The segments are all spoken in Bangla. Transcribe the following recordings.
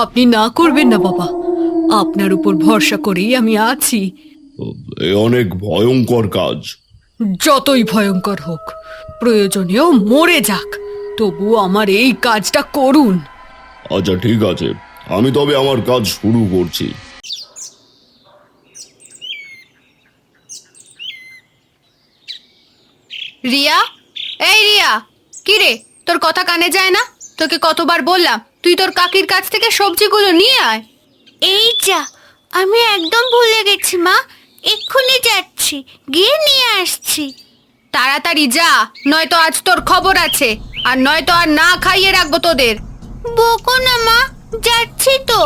আপনি না করবেন না বাবা, আপনার উপর ভরসা করেই আমি আছি। এ অনেক ভয়ঙ্কর কাজ। যতই ভয়ঙ্কর হোক, প্রয়োজনেও মরে যাক, তবু আমার এই কাজটা করুন। আচ্ছা ঠিক আছে, আমি তবে আমার কাজ শুরু করছি। রিয়া, এই রিয়া, কি রে, তোর কথা কানে যায় না? তোকে কতবার বললাম তুই তোর কাকির কাছ থেকে সবজিগুলো নিয়ে আয়। এই যা, আমি একদম ভুলে গেছি মা। এক্ষুনি যাচ্ছি, গিয়ে নিয়ে আসছি। তাড়াতাড়ি যা, নয়তো আজ তোর খবর আছে, আর নয়তো আর না খাইয়ে রাখবো তোদের। বকো না মা, যাচ্ছি তো।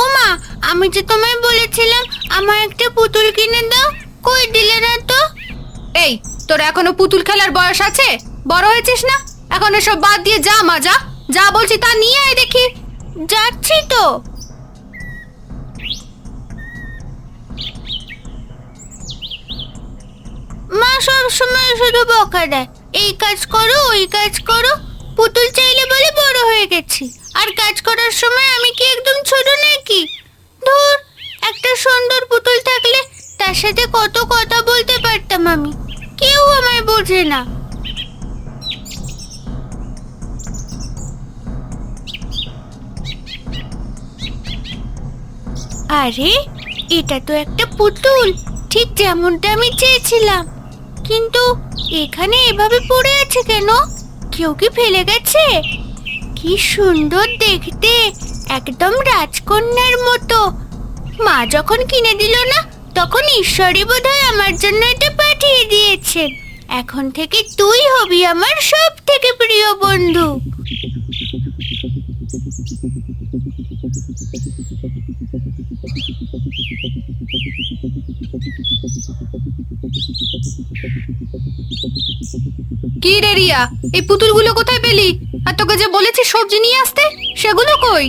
ও মা, আমি যে তোমায় বলেছিলাম আমার একটা পুতুল কিনে দাও, কই দিলে না তো? এই, তোর এখনো পুতুল খেলার বয়স আছে? বড় হয়েছিস না? এখন এসব বাদ দিয়ে যা মা, যা যা বলছি তা নিয়ে আয় দেখি। যাচ্ছি তো। মা সব সময় শুধু বকা দেয়, এই কাজ করো ওই কাজ করো। পুতুল চাইলে বলে বড় হয়ে গেছি, আর কাজ করার সময় আমি কি একদম ছোট নাকি? ধুর, একটা সুন্দর পুতুল থাকলে তার সাথে কত কথা বলতে পারতাম আমি। কেউ আমায় বোঝে না। আরে, এটা তো একটা পুতুল, ঠিক যেমনটা আমি চেয়েছিলাম। কিন্তু এখানে এভাবে পড়ে আছে কেন? কেউ কি ফেলে গেছে? কি সুন্দর দেখতে, একদম রাজকন্যার মতো। মা যখন কিনে দিল না, তখন ঈশ্বরই বোধহয় আমার জন্য এটা পাঠিয়ে দিয়েছেন। এখন থেকে তুই হবি আমার সব থেকে প্রিয় বন্ধু। কি রে রিয়া, এই পুতুলগুলো কোথায় পেলি? আর তোকে যে বলেছি সবজি নিয়ে আসতে, সেগুলো কই?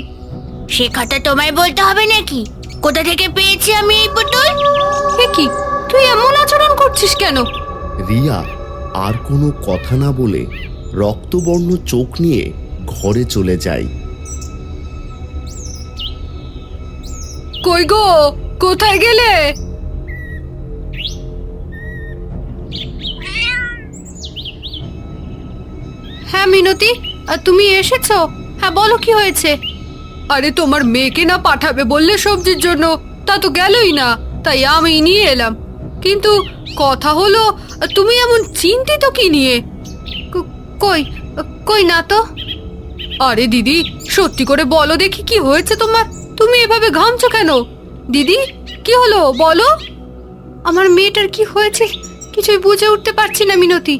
সে কথা তোমায় বলতে হবে নাকি? কোথা থেকে পেয়েছি আমি এই পুতুল? এ কি, তুই এমন আচরণ করছিস কেন? রিয়া আর কোনো কথা না বলে রক্তবর্ণ চোখ নিয়ে ঘরে চলে যায়। কই গো, কোথায় গেলে? হ্যাঁ মিনতি, তুমি এসেছো? হ্যাঁ বলো, কি হয়েছে? আরে তোমার মেয়েকে না পাঠাবে বললে সবজির জন্য, তা তো গেলই না, তাই আমি নিয়ে এলাম। কিন্তু কথা হলো, তুমি এমন চিন্তিত কি নিয়ে? কই, কই না তো। আরে দিদি, সত্যি করে বলো দেখি কি হয়েছে তোমার? তুমি এভাবে ঘামছো কেন? দিদি, কি হলো বলো। আমার মেয়েটার কি হয়েছে কিছুই বুঝে উঠতে পারছি না মিনতি।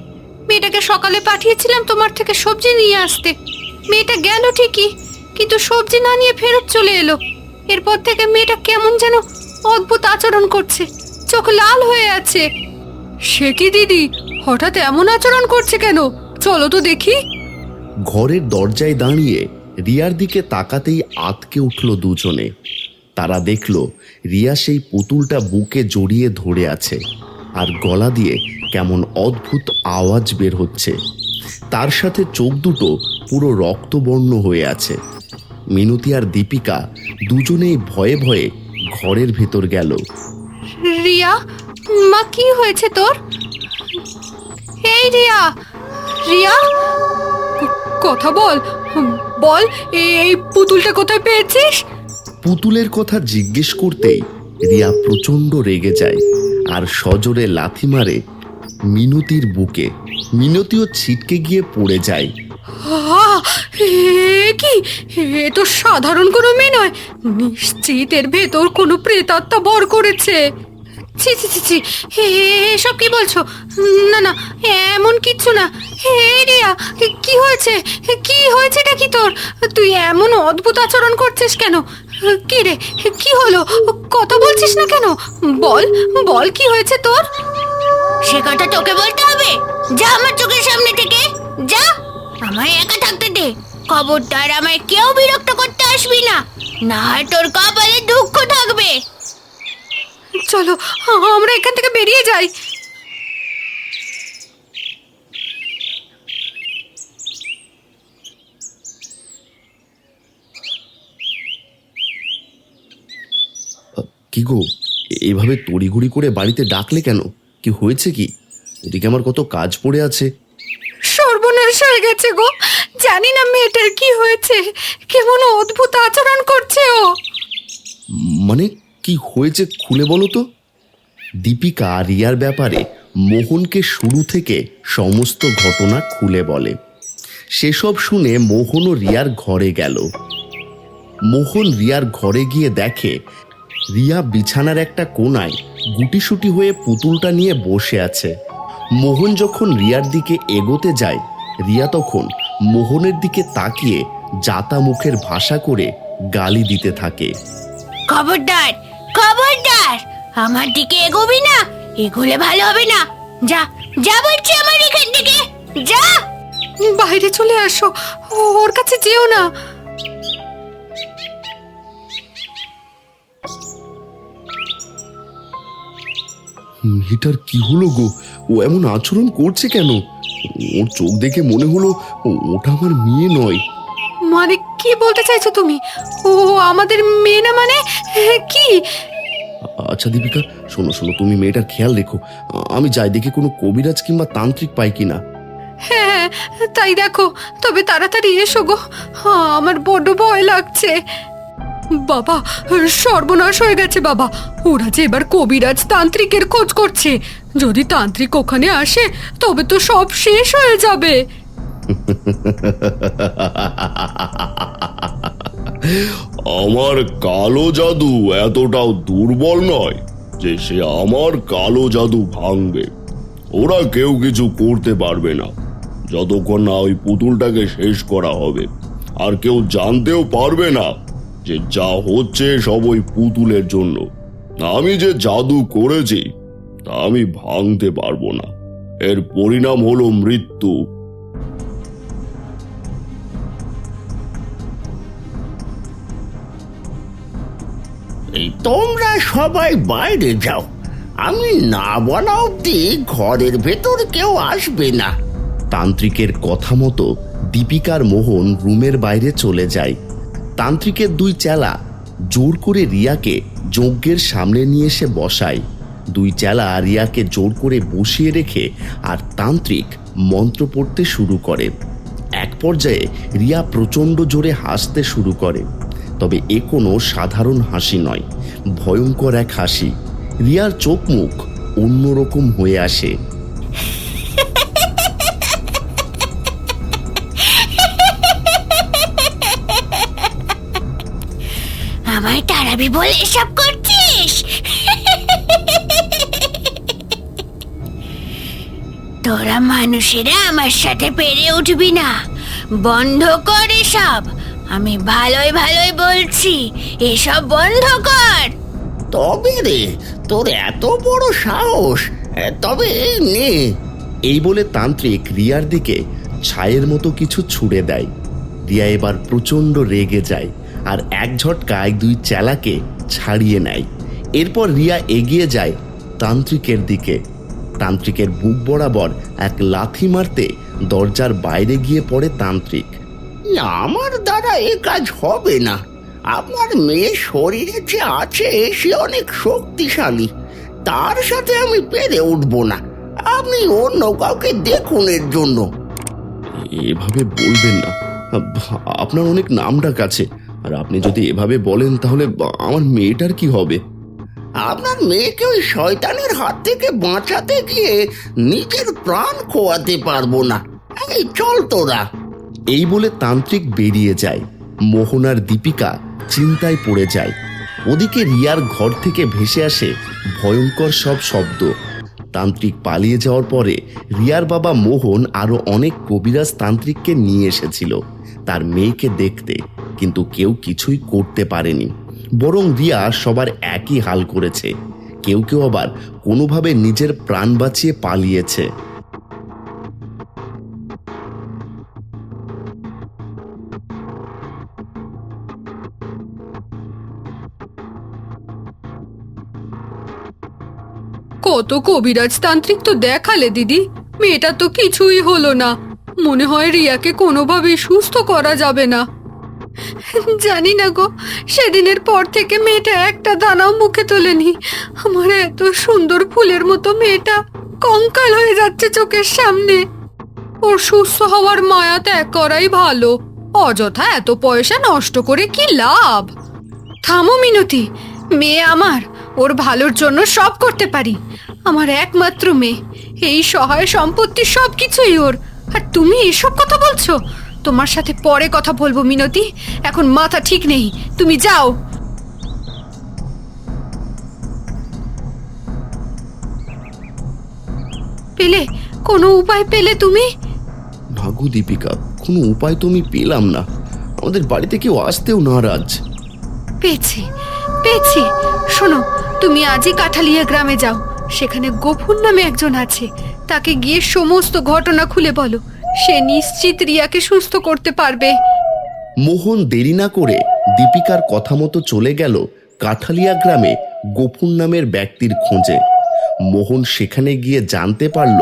মেয়েটাকে সকালে পাঠিয়েছিলাম তোমার থেকে সবজি নিয়ে আসতে, মেয়েটা গেল ঠিকই, কিন্তু সবজি না নিয়ে ফেরত চলে এলো। এরপর থেকে মেয়েটা কেমন যেন অদ্ভুত আচরণ করছে, চোখ লাল হয়ে আছে। সে কি দিদি, হঠাৎ এমন আচরণ করছে কেন? চলো তো দেখি। ঘরের দরজায় দাঁড়িয়ে রিয়ার দিকে তাকাতেই আঁতকে উঠল দুজনে। তারা দেখল রিয়া সেই পুতুলটা বুকে জড়িয়ে ধরে আছে, আর গলা দিয়ে কেমন অদ্ভুত আওয়াজ বের হচ্ছে। তার সাথে চোখ দুটো পুরো রক্তবর্ণ হয়ে আছে। মিনতি আর দীপিকা দুজনেই ভয়ে ভয়ে ঘরের ভেতর গেল। রিয়া, মা কি হয়েছে তোর? এই রিয়া, রিয়া, কথা বল, বল, এই পুতুলটা কোথায় পেয়েছিস? পুতুলের কথা জিজ্ঞেস করতেই রিয়া প্রচণ্ড রেগে যায় আর সজোরে লাথি মারে মিনতির বুকে। মিনতিও ছিটকে গিয়ে পড়ে যায়। কি, এ তো সাধারণ কোনো মেয়ে নয়, নিশ্চিত এর ভেতর কোনো প্রেতাত্মা ভর করেছে। ছি ছি ছি ছি, এসব কি বলছো? না না, এমন কিচ্ছু না। হে রিয়া, কি হয়েছে? কি হয়েছেটা কি তোর? তুই এমন অদ্ভুত আচরণ করছিস কেন? কি রে, কি হলো? কথা বলছিস না কেন? বল বল, কি হয়েছে তোর? সে কথা তোকে বলতে হবে? যা আমার চোখের সামনে থেকে, যা। আমায় একা থাকতে দে, খবরদার আমায় কেউ বিরক্ত করতে আসবি না, না হয় তোর কপালে দুঃখ থাকবে। চলো, আমরা এখান থেকে বেরিয়ে যাই। কি গো, এভাবে তড়িঘড়ি করে বাড়িতে ডাকলে কেন? কি হয়েছে কি? এদিকে আমার কত কাজ পড়ে আছে। সর্বনাশ হয়ে গেছে গো, জানি না মেয়েটার কি হয়েছে, কেমন অদ্ভুত আচরণ করছে ও। মানে কি হয়েছে খুলে বলো তো। দীপিকা রিয়ার ব্যাপারে মোহনকে শুরু থেকে সমস্ত ঘটনা খুলে বলে। সেসব শুনে মোহন ও রিয়ার ঘরে গেল। মোহন রিয়ার ঘরে গিয়ে দেখে রিয়া বিছানার একটা কোণায় গুটিসুটি হয়ে পুতুলটা নিয়ে বসে আছে। মোহন যখন রিয়ার দিকে এগোতে যায়, রিয়া তখন মোহনের দিকে তাকিয়ে জাতা মুখের ভাষা করে গালি দিতে থাকে। খবরদার, খবরদার, আমার দিকে এগোবি না, এগোলে ভালো হবে না। যা, যা বলছি আমার এখান থেকে, যা। বাইরে চলে আসো, ওর কাছে যেও না। মেয়েটার কি হলো গো? ও এমন আচরণ করছে কেন? ওর চোখ দেখে মনে হলো ওটা আমার মেয়ে নয়। মানে কি বলতে চাইছো তুমি? ও আমাদের মেয়ে না মানে? কি? আচ্ছা দীপিকা, শোনো শোনো, তুমি মেয়েটার খেয়াল রেখো। আমি যাই দেখি কোনো কবিরাজ কিংবা তান্ত্রিক পাই কিনা। হ্যাঁ, তাই দেখো, তবে তাড়াতাড়ি এসো গো, আমার বড্ড ভয় লাগছে। বাবা, সর্বনাশ হয়ে গেছে বাবা, ওরা যে এবার কবিরাজ তান্ত্রিকের খোঁজ করছে। যদি তান্ত্রিক ওখানে আসে তবে তো সব শেষ হয়ে যাবে। আমার কালো জাদু এতটাও দুর্বল নয় যে সে আমার কালো জাদু ভাঙবে। ওরা কেউ কিছু করতে পারবে না যতক্ষণ না ওই পুতুলটাকে শেষ করা হবে। আর কেউ জানতেও পারবে না যে যা হচ্ছে সব ওই পুতুলের জন্য। আমি যে জাদু করেছি তা আমি ভাঙতে পারবো না। এর পরিণাম হলো মৃত্যু। তোমরা সবাই বাইরে যাও, আমি না বলা অব্দি ঘরের ভেতর কেউ আসবে না। তান্ত্রিকের কথা মতো দীপিকার মোহন রুমের বাইরে চলে যায়। তান্ত্রিকের দুই চেলা জোর করে রিয়াকে যজ্ঞের সামনে নিয়ে এসে বসায়। দুই চেলা রিয়াকে জোর করে বসিয়ে রেখে আর তান্ত্রিক মন্ত্র পড়তে শুরু করে। এক পর্যায়ে রিয়া প্রচণ্ড জোরে হাসতে শুরু করে। তবে এ কোনো সাধারণ হাসি নয়, ভয়ঙ্কর এক হাসি। রিয়ার চোখ মুখ অন্যরকম হয়ে আসে। আমায় তাড়াবি বলে এসব করছিস? তোরা মানুষেরা আমার সাথে পেরে উঠবি না, বন্ধ কর এসব। আমি ভালোই ভালোই বলছি, এসব বন্ধ কর। তবে রে, তোর এত বড় সাহস, তবে নে। এই বলে তান্ত্রিক রিয়ার দিকে ছায়ের মতো কিছু ছুঁড়ে দেয়। রিয়া এবার প্রচণ্ড রেগে যায় আর এক ঝটকায় দুই চেলাকে ছাড়িয়ে নেয়। এরপর রিয়া এগিয়ে যায় তান্ত্রিকের দিকে। তান্ত্রিকের বুক বরাবর এক লাথি মারতে দরজার বাইরে গিয়ে পড়ে তান্ত্রিক। আমার দ্বারা এ কাজ হবে না। আপনার মেয়ের শরীরে যে আছে সে অনেক শক্তিশালী, তার সাথে আমি পেরে উঠবো না। আপনি অন্য কাউকে দেখুন এর জন্য। এভাবে বলবেন না, আপনার অনেক নাম ডাক আছে, আর আপনি যদি এভাবে বলেন তাহলে আমার মেয়েটার কি হবে? আপনার মেয়েকে ওই শয়তানের হাত থেকে বাঁচাতে গিয়ে নিজের প্রাণ খোয়াতে পারবো না। এই চল তোরা। এই বলে তান্ত্রিক বেরিয়ে যায়। মোহন আর দীপিকা চিন্তায় পড়ে যায়। ওদিকে রিয়ার ঘর থেকে ভেসে আসে ভয়ঙ্কর সব শব্দ। তান্ত্রিক পালিয়ে যাওয়ার পরে রিয়ার বাবা মোহন আরো অনেক কবিরাজ তান্ত্রিককে নিয়ে এসেছিল তার মেয়েকে দেখতে, কিন্তু কেউ কিছুই করতে পারেনি। বরং রিয়া সবার একই হাল করেছে। কেউ কেউ আবার কোনোভাবে নিজের প্রাণ বাঁচিয়ে পালিয়েছে। কত কবিরাজ তান্ত্রিক তো দেখালে দিদি, মেয়েটা তো কিছুই হলো না। মনে হয় রিয়াকে কোনোভাবেই সুস্থ করা যাবে না। জানি না গো, সেদিনের পর থেকে মেয়েটা একটা দানাও মুখে তোলেনি। আমার এত সুন্দর ফুলের মতো মেয়েটা কঙ্কাল হয়ে যাচ্ছে চোখের সামনে। ওর সুস্থ হওয়ার মায়া ত্যাগ করাই ভালো, অযথা এত পয়সা নষ্ট করে কি লাভ। থামো মিনতি, মেয়ে আমার, ওর ভালোর জন্য সব করতে পারি। আমার একমাত্র মেয়ে, এই সহায় সম্পত্তি সবকিছুই ওর, আর তুমি এসব কথা বলছো? তোমার সাথে পরে কথা বলবো মিনতি, এখন মাথা ঠিক নেই, তুমি যাও। পেলে কোনো উপায় পেলে তুমি? ভাগু দীপিকা, কোনো উপায় তো আমি পেলাম না। আমাদের বাড়িতে কেউ আসতেও নারাজ। পেয়েছি পেয়েছি, শোনো, তুমি আজই কাঠালিয়া গ্রামে যাও। সেখানে গফুর নামে একজন আছে, তাকে গিয়ে সমস্ত ঘটনা খুলে বলো। সে নিশ্চিত রিয়াকে সুস্থ করতে পারবে। মোহন দেরি না করে দীপিকার কথা মতো চলে গেল কাঠালিয়া গ্রামে গফুর নামের ব্যক্তির খোঁজে। মোহন সেখানে গিয়ে জানতে পারল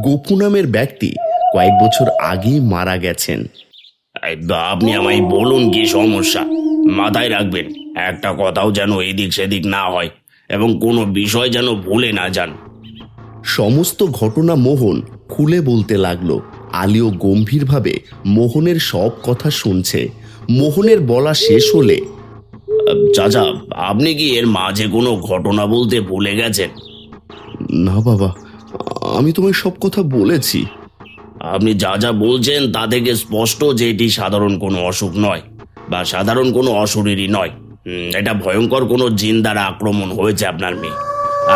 গফু নামের ব্যক্তি কয়েক বছর আগেই মারা গেছেন। আপনি আমায় বলুন কি সমস্যা, মাথায় রাখবেন একটা কথাও যেন এদিক সেদিক না হয় এবং কোনো বিষয় যেন ভুলে না যান। সমস্ত ঘটনা মোহন খুলে বলতে লাগলো। আলিও গম্ভীরভাবে মোহনের সব কথা শুনছে। মোহনের বলা শেষ হলে, চাচা, আপনি কি এর মাঝে কোনো ঘটনা বলতে ভুলে গেছেন? না বাবা, আমি তোমায় সব কথা বলেছি। আপনি যা যা বলছেন তা থেকে স্পষ্ট যে এটি সাধারণ কোনো অসুখ নয় বা সাধারণ কোনো অশরীরই নয়। এটা ভয়ঙ্কর কোনো জিন দ্বারা আক্রমণ হয়েছে আপনার মেয়ে।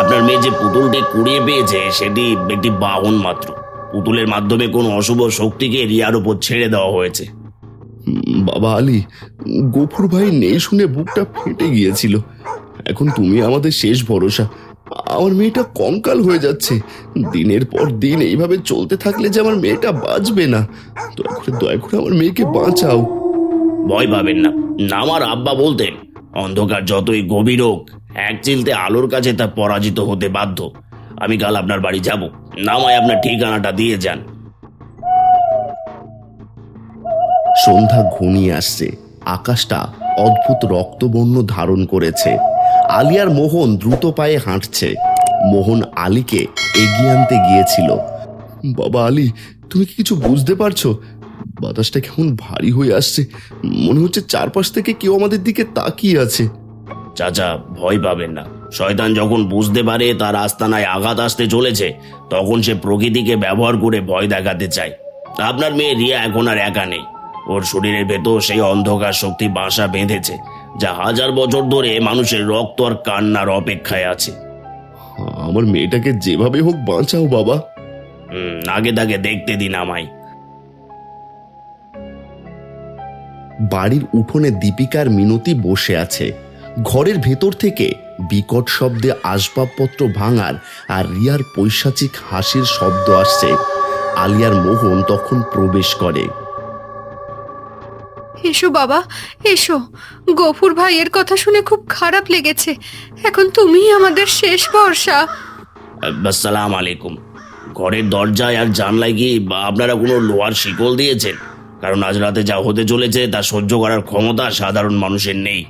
আপনার মেয়ে যে পুতুলটি কুড়িয়ে পেয়েছে সেটি একটি বাহন মাত্র। পুতুলের মাধ্যমে কোনো অশুভ শক্তিকে রিয়ার উপর ছেড়ে দেওয়া হয়েছে। বাবা আলী, গফুর ভাই নেই শুনে বুকটা ফেটে গিয়েছিল। এখন তুমি আমাদের শেষ ভরসা। আমার মেয়েটা কঙ্কাল হয়ে যাচ্ছে। দিনের পর দিন এইভাবে চলতে থাকলে যে আমার মেয়েটা বাঁচবে না। দয়া করে আমার মেয়েকে বাঁচাও। ভয় পাবেন না, আমার আব্বা বলতেন অন্ধকার যতই গভীর হোক এক চিলতে আলোর কাছে তা পরাজিত হতে বাধ্য। আমি কাল আপনার বাড়ি যাব, নামায় আপনার ঠিকানাটা দিয়ে যান। সন্ধ্যা ঘনিয়ে আসছে, আকাশটা অদ্ভুত রক্তবর্ণ ধারণ করেছে। আলী আর মোহন দ্রুত পায়ে হাঁটছে। মোহন আলীকে এগিয়ে আনতে গিয়েছিল। বাবা আলী, তুমি কি কিছু বুঝতে পারছো? বাতাসটা কেমন ভারী হয়ে আসছে, মনে হচ্ছে চারপাশ থেকে কেউ আমাদের দিকে তাকিয়ে আছে। চাচা, ভয় পাবেন না। শয়তান যখন বুঝতে পারে তার আস্তানায় আঘাত আসতে চলেছে, তখন সে প্রকৃতিকে ব্যবহার করে ভয় দেখাতে চায়। আপনার মেয়ে রিয়া এখন আর একা নেই। ওর শরীরের ভেতর সেই অন্ধকার শক্তি বাসা বেঁধেছে, যা হাজার বছর ধরে মানুষের রক্ত আর কান্নার অপেক্ষায় আছে। আমার মেয়েটাকে যেভাবে হোক বাঁচাও বাবা। আগে তাকে দেখতে দিন আমায়। বাড়ির উঠোনে দীপিকার মিনতি বসে আছে। ঘরের ভেতর থেকে বিকট শব্দে আসবাবপত্র ভাঙার আর রিয়ার পৈশাচিক হাসির শব্দ আসছে। আলিয়ার মোহন তখন প্রবেশ করে। এসো বাবা, এসো। গফুর ভাইয়ের কথা শুনে খুব খারাপ লেগেছে। এখন তুমিই আমাদের শেষ ভরসা। আসসালাম আলাইকুম। ঘরের দরজায় আর জানলায় কি আপনারা কোনো লোহার শিকল দিয়েছেন? কারণ আজ রাতে যা হতে চলেছে তা সহ্য করার ক্ষমতা সাধারণ মানুষের নেই।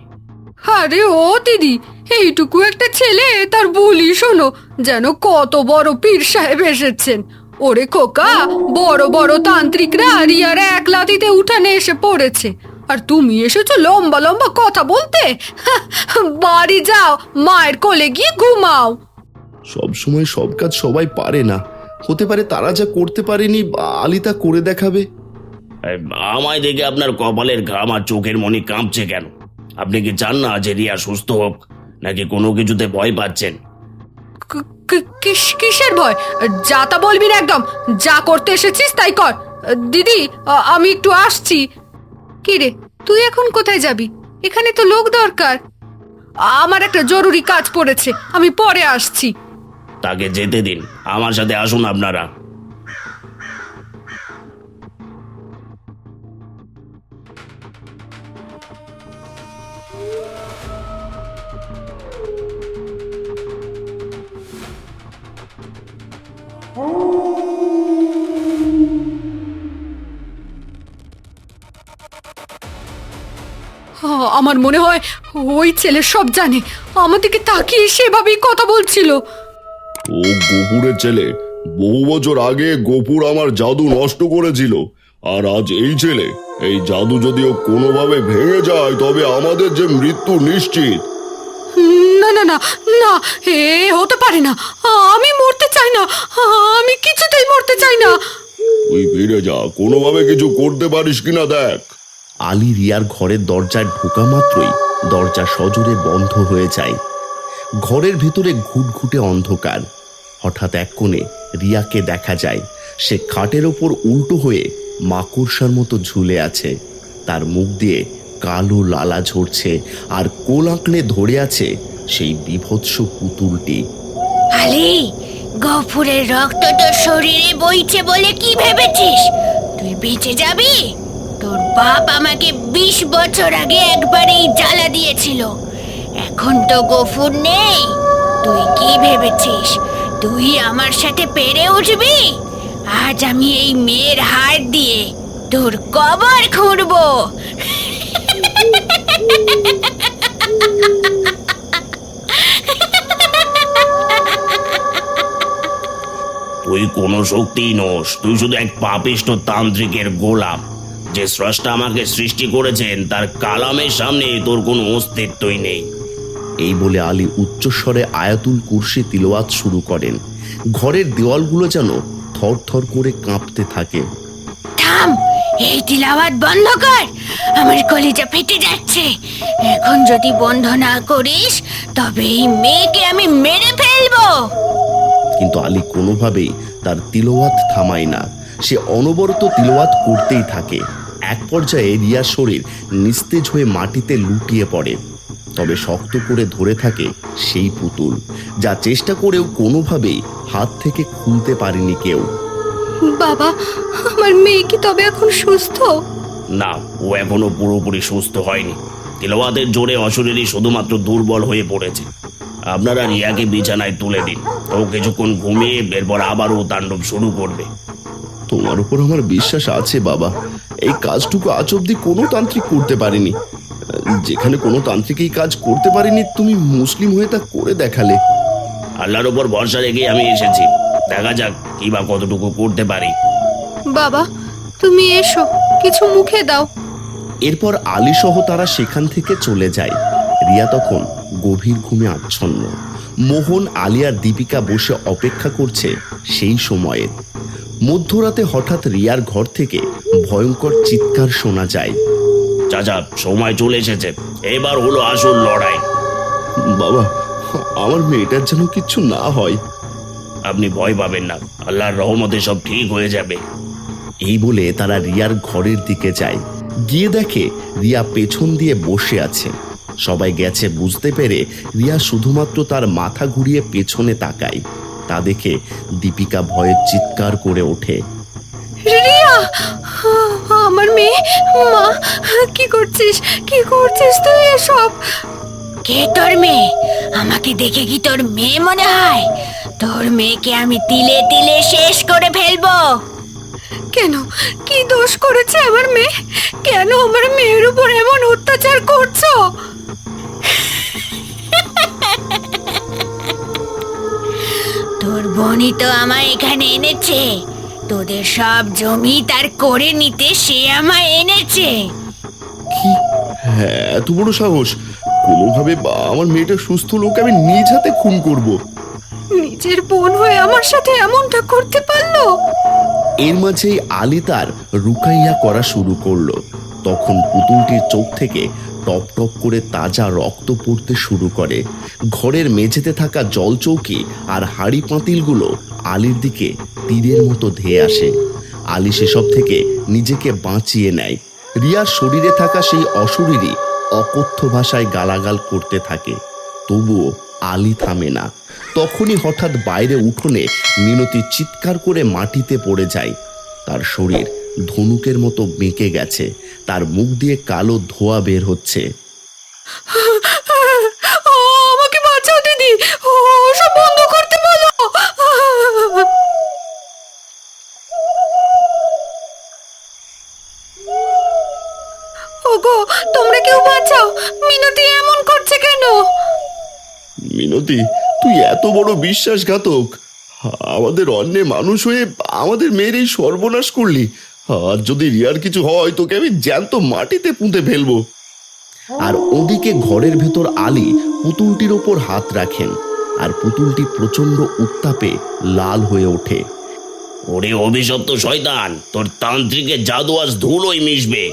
আরে ও দিদি, এইটুকু একটা ছেলে, তার বলি শোনো, যেন কত বড় পীর সাহেব এসেছেন। ওরে খোকা, বড় বড় তান্ত্রিকরা রিয়ার এক লাথিতে উঠানে এসে পড়েছে, আর তুমি এসেছো লম্বা লম্বা কথা বলতে। বাড়ি যাও, মায়ের কোলে গিয়ে ঘুমাও। সব সময় সব কাজ সবাই পারে না। হতে পারে তারা যা করতে পারেনি আলী তা করে দেখাবে। আমায় দেখে আপনার কপালের ঘাম আর চোখের মনি কাঁপছে কেন? আপনি কি চান না যে রিয়া সুস্থ হোক, নাকি কোনো কিছুতে ভয় পাচ্ছেন? কিসের ভয়? যা তা বলবি না একদম। যা করতে এসেছিস তাই কর। দিদি, আমি একটু আসছি। কি রে, তুই এখন কোথায় যাবি? এখানে তো লোক দরকার। আমার একটা জরুরি কাজ পড়েছে, আমি পরে আসছি। তাকে যেতে দিন, আমার সাথে আসুন আপনারা। আমার মনে হয় ওই ছেলে সব জানে, আমাদেরকে তাকিয়ে সেভাবেই কথা বলছিল। ও গোপুরের ছেলে। বহু বছর আগে গোপুর আমার জাদু নষ্ট করেছিল, আর আজ এই ছেলে। এই জাদু যদিও কোনোভাবে ভেঙে যায় তবে আমাদের যে মৃত্যু নিশ্চিত। না না না না, এ হতে পারে না। আমি মরতে চাই না, আমি কিছুতেই মরতে চাই না। তুই ফিরে যা, কোনোভাবে কিছু করতে পারিস কিনা দেখ। আলী রিয়ার ঘরের দরজায় ঢোকা মাত্রই দরজা সজোরে বন্ধ হয়ে যায়। ঘরের ভেতরে ঘুটঘুটে অন্ধকার। হঠাৎ এক কোণে রিয়াকে দেখা যায়। সে খাটের ওপর উল্টো হয়ে মাকড়সার মতো ঝুলে আছে। তার মুখ দিয়ে কালো লালা ঝরছে, আর কোল আঁকড়ে ধরে আছে সেই বীভৎস পুতুলটি। আলি, গফুরের রক্ত তোর শরীরে বইছে বলে কি ভেবেছিস তুই বেঁচে যাবি? তোর বাপ আমাকে 20 বছর আগে একবার এই জ্বালা দিয়েছিল। এখন তো গফুর নেই। তুই কি ভেবেছিস তুই আমার সাথে পেরে উঠবি? আজ আমি এই মেয়ের হাড় দিয়ে তোর কবর খুঁড়বো। তুই কোনো শক্তিই নোস, তুই শুধু এক পাপিষ্ঠ তান্ত্রিকের গোলাম। যে স্রষ্টা আমাকে সৃষ্টি করেছেন তার কালামের সামনে তোর কোনো অস্তিত্বই নেই। এই বলে আলী উচ্চস্বরে আয়াতুল কুরসি তিলাওয়াত শুরু করেন। ঘরের দেওয়ালগুলো যেন থরথর করে কাঁপতে থাকে। থাম, এই তিলাওয়াত বন্ধ কর, আমার কলিজা ফেটে যাচ্ছে। এখন যদি বন্ধ না করিস তবে এই মেয়েকে আমি মেরে ফেলবো। কিন্তু আলী কোনোভাবেই তার তিলাওয়াত থামায় না। সে অনবরত তিলাওয়াত করতেই থাকে। এক পর্যায়ে রিয়ার শরীর নিস্তেজ হয়ে মাটিতে লুটিয়ে পড়ে। তবে শক্ত করে ধরে থাকে সেই পুতুল, যা চেষ্টা করেও কোনোভাবেই হাত থেকে খুলতে পারেনি কেউ। বাবা, আমার মেয়ে কি তবে এখন সুস্থ? না, ও এখনো পুরোপুরি সুস্থ হয়নি। তিলাওয়াতের জোরে অশরীরী শুধুমাত্র দুর্বল হয়ে পড়েছে। আপনারা রিয়াকে বিছানায় তুলে দিন। ও কিছুক্ষণ ঘুমিয়ে এরপর আবারও তাণ্ডব শুরু করবে। তোমার উপর আমার বিশ্বাস আছে বাবা। এই কাজটুকু আজ অব্দি কোনো তান্ত্রিক করতে পারেনি। যেখানে কোনো তান্ত্রিক এই কাজ করতে পারেনি, তুমি মুসলিম হয়ে তা করে দেখালে। আল্লাহর উপর ভরসা রেখে আমি এসেছি। দেখা যাক কি বা কতটুকু করতে পারি। বাবা, তুমি এসো, কিছু মুখে দাও। এরপর আলী সহ তারা সেখান থেকে চলে যায়। রিয়া তখন গভীর ঘুমে আচ্ছন্ন। মোহন, আলী আর দীপিকা বসে অপেক্ষা করছে সেই সময়ের। মধ্যরাতে হঠাৎ রিয়ার ঘর থেকে ভয়ঙ্কর চিৎকার শোনা যায়। চাচা, সময় চলে এসেছে, এবার হলো আসল লড়াই। বাবা, আমার মেয়েটার যেন কিচ্ছু না হয়। আপনি ভয় পাবেন না, আল্লাহর রহমতে সব ঠিক হয়ে যাবে। এই বলে তারা রিয়ার ঘরের দিকে যায়। গিয়ে দেখে রিয়া পেছন দিয়ে বসে আছে। সবাই গেছে বুঝতে পেরে রিয়া শুধুমাত্র তার মাথা ঘুরিয়ে পেছনে তাকায়। তা দেখে দীপিকা ভয়ে চিৎকার করে ওঠে। রিয়া, আমার মেয়ে, মা, কি করছিস? কি করছিস তুই এসব? কে তোর মেয়ে? আমাকে দেখে কি তোর মেয়ে মনে হয়? তোর মেয়েকে আমি তিলে তিলে শেষ করে ফেলবো। কেন? কি দোষ করেছে আমার মেয়ে? কেন আমার মেয়ের উপর এমন অত্যাচার করছো? তোর বোনই তো আমায় এখানে এনেছে। তোদের সব জমি তার করে নিতে সে আমায় এনেছে। কি? হ্যাঁ, এত বড় সাহস! কোনোভাবে আমার মেয়েটা সুস্থ লোক আমি নিজ হাতে খুন করব। নিজের বোন হয়ে আমার সাথে এমনটা করতে পারলো? এর মাঝেই আলী তার রুকাইয়া করা শুরু করলো। তখন পুতুলটির চোখ থেকে টপ টপ করে তাজা রক্ত পড়তে শুরু করে। ঘরের মেঝেতে থাকা জলচৌকি আর হাঁড়ি পাতিলগুলো আলীর দিকে তীরের মতো ধেয়ে আসে। আলী সেসব থেকে নিজেকে বাঁচিয়ে নেয়। রিয়ার শরীরে থাকা সেই অশরীরী অকথ্য ভাষায় গালাগাল করতে থাকে। তবুও আলী থামে না। তখনই হঠাৎ বাইরে উঠোনে মিনতি চিৎকার করে মাটিতে পড়ে যায়। তার শরীর ধনুকের মতো বেঁকে গেছে। তার মুখ দিয়ে কালো ধোঁয়া বের হচ্ছে। আমাকে বাঁচাও দিদি, সব বন্ধ করতে বলো। ওগো, তোমরা কেউ বাঁচাও, মিনতি এমন করছে কেন? মিনতি, তুই এত বড় বিশ্বাসঘাতক, আমাদের অন্যে মানুষ হয়ে আমাদের মেয়ের এই সর্বনাশ করলি। আর যদি রিয়ার কিছু হয় তোকে আমি জ্যান্ত মাটিতে পুঁতে ফেলবো। আর ওদিকে ঘরের ভেতর আলী পুতুলটির ওপর হাত রাখেন, আর পুতুলটি প্রচন্ড উত্তাপে লাল হয়ে ওঠে। ওরে অভিশপ্ত শয়তান, তোর তান্ত্রিকের জাদু আজ ধুলোয় মিশবে।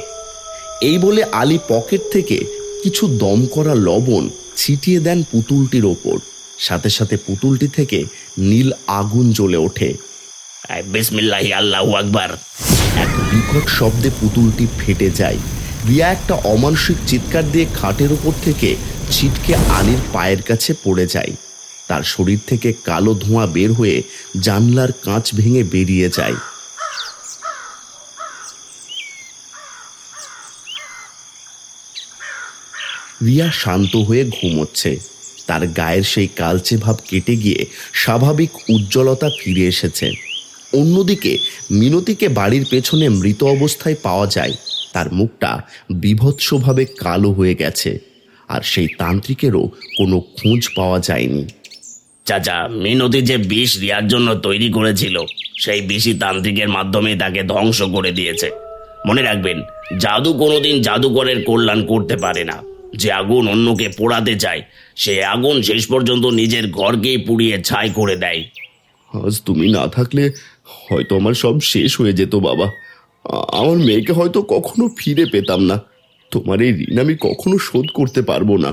এই বলে আলী পকেট থেকে কিছু দম করা লবণ ছিটিয়ে দেন পুতুলটির ওপর। সাথে সাথে পুতুলটি থেকে নীল আগুন জ্বলে ওঠে। বিসমিল্লাহি আল্লাহু আকবার। এক বিকট শব্দে পুতুলটি ফেটে যায়। রিয়া একটা অমানসিক চিৎকার দিয়ে খাটের ওপর থেকে ছিটকে আলীর পায়ের কাছে পড়ে যায়। তার শরীর থেকে কালো ধোঁয়া বের হয়ে জানলার কাঁচ ভেঙে বেরিয়ে যায়। রিয়া শান্ত হয়ে ঘুমোচ্ছে। তার গায়ের সেই কালচে ভাব কেটে গিয়ে স্বাভাবিক উজ্জ্বলতা ফিরে এসেছে। অন্যদিকে মিনতিকে বাড়ির পেছনে মৃত অবস্থায় পাওয়া যায়। তার মুখটা বীভৎসভাবে কালো হয়ে গেছে, আর সেই তান্ত্রিকেরও কোনো খোঁজ পাওয়া যায়নি। চাচা, মিনতি যে বিষ রিয়ার জন্য তৈরি করেছিল, সেই বিষই তান্ত্রিকের মাধ্যমে তাকে ধ্বংস করে দিয়েছে। মনে রাখবেন, জাদু কোনোদিন জাদুকরের কল্যাণ করতে পারে না। যে আগুন অন্যকে পোড়াতে চায়, সে আগুন শেষ পর্যন্ত নিজের ঘরকেই পুড়িয়ে ছাই করে দেয়। আজ তুমি না থাকলে হয়তো আমার সব শেষ হয়ে যেত বাবা। আমার মেয়েকে হয়তো কখনো ফিরে পেতাম না। তোমার এই ঋণ আমি কখনো শোধ করতে পারবো না।